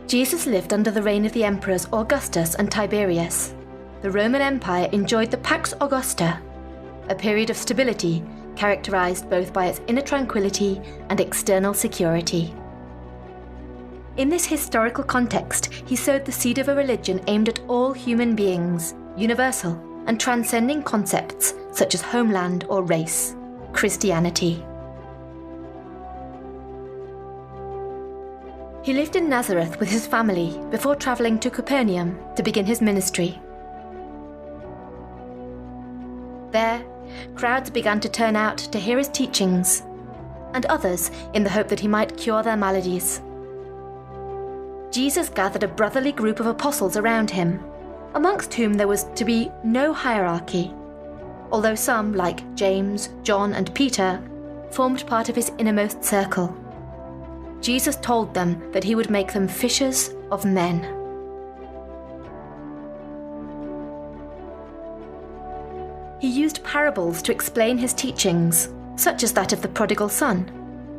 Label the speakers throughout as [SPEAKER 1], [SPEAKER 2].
[SPEAKER 1] Jesus lived under the reign of the emperors Augustus and Tiberius. The Roman Empire enjoyed the Pax Augusta, a period of stability characterized both by its inner tranquility and external security. In this historical context, he sowed the seed of a religion aimed at all human beings, universal and transcending concepts such as homeland or race, Christianity. He lived in Nazareth with his family before traveling to Capernaum to begin his ministry. There, crowds began to turn out to hear his teachings, and others in the hope that he might cure their maladies. Jesus gathered a brotherly group of apostles around him, amongst whom there was to be no hierarchy, although some, like James, John, and Peter, formed part of his innermost circle. Jesus told them that he would make them fishers of men. He used parables to explain his teachings, such as that of the prodigal son,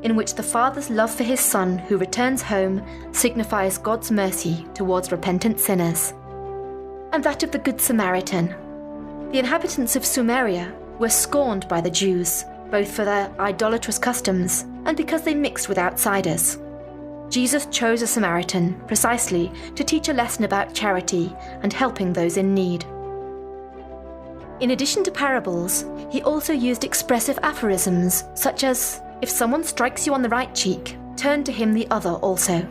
[SPEAKER 1] in which the father's love for his son who returns home signifies God's mercy towards repentant sinners, and that of the Good Samaritan. The inhabitants of Samaria were scorned by the Jews, both for their idolatrous customs and because they mixed with outsiders. Jesus chose a Samaritan precisely to teach a lesson about charity and helping those in need. In addition to parables, he also used expressive aphorisms such as, "If someone strikes you on the right cheek, turn to him the other also,"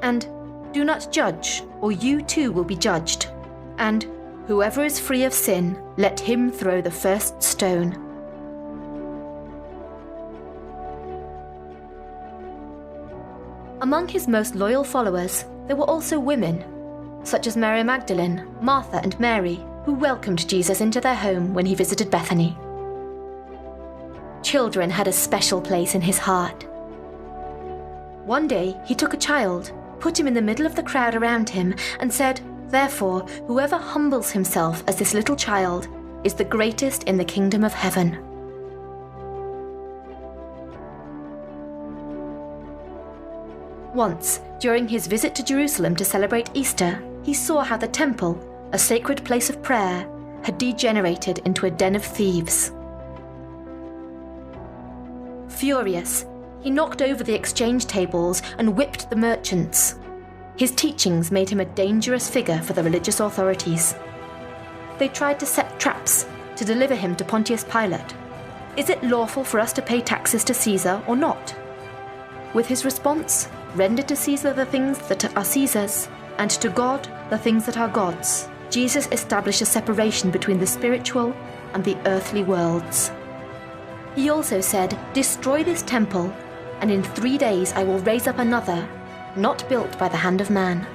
[SPEAKER 1] and "Do not judge, or you too will be judged," and "Whoever is free of sin, let him throw the first stone." Among his most loyal followers, there were also women, such as Mary Magdalene, Martha, and Mary, who welcomed Jesus into their home when he visited Bethany. Children had a special place in his heart. One day, he took a child, put him in the middle of the crowd around him, and said, "Therefore, whoever humbles himself as this little child is the greatest in the kingdom of heaven." Once, during his visit to Jerusalem to celebrate Easter, he saw how the temple, a sacred place of prayer, had degenerated into a den of thieves. Furious, he knocked over the exchange tables and whipped the merchants. His teachings made him a dangerous figure for the religious authorities. They tried to set traps to deliver him to Pontius Pilate. "Is it lawful for us to pay taxes to Caesar or not?" With his response, "Render to Caesar the things that are Caesar's, and to God the things that are God's," Jesus established a separation between the spiritual and the earthly worlds. He also said, "Destroy this temple, and in 3 days I will raise up another, not built by the hand of man."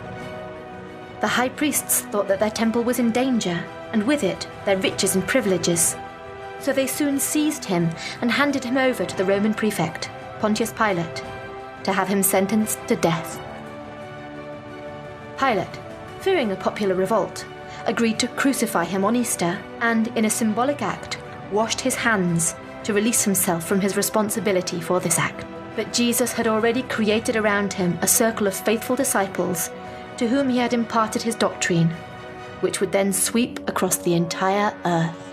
[SPEAKER 1] The high priests thought that their temple was in danger, and with it their riches and privileges. So they soon seized him and handed him over to the Roman prefect, Pontius Pilate, to have him sentenced to death. Pilate, fearing a popular revolt, agreed to crucify him on Easter and, in a symbolic act, washed his hands to release himself from his responsibility for this act. But Jesus had already created around him a circle of faithful disciples to whom he had imparted his doctrine, which would then sweep across the entire earth.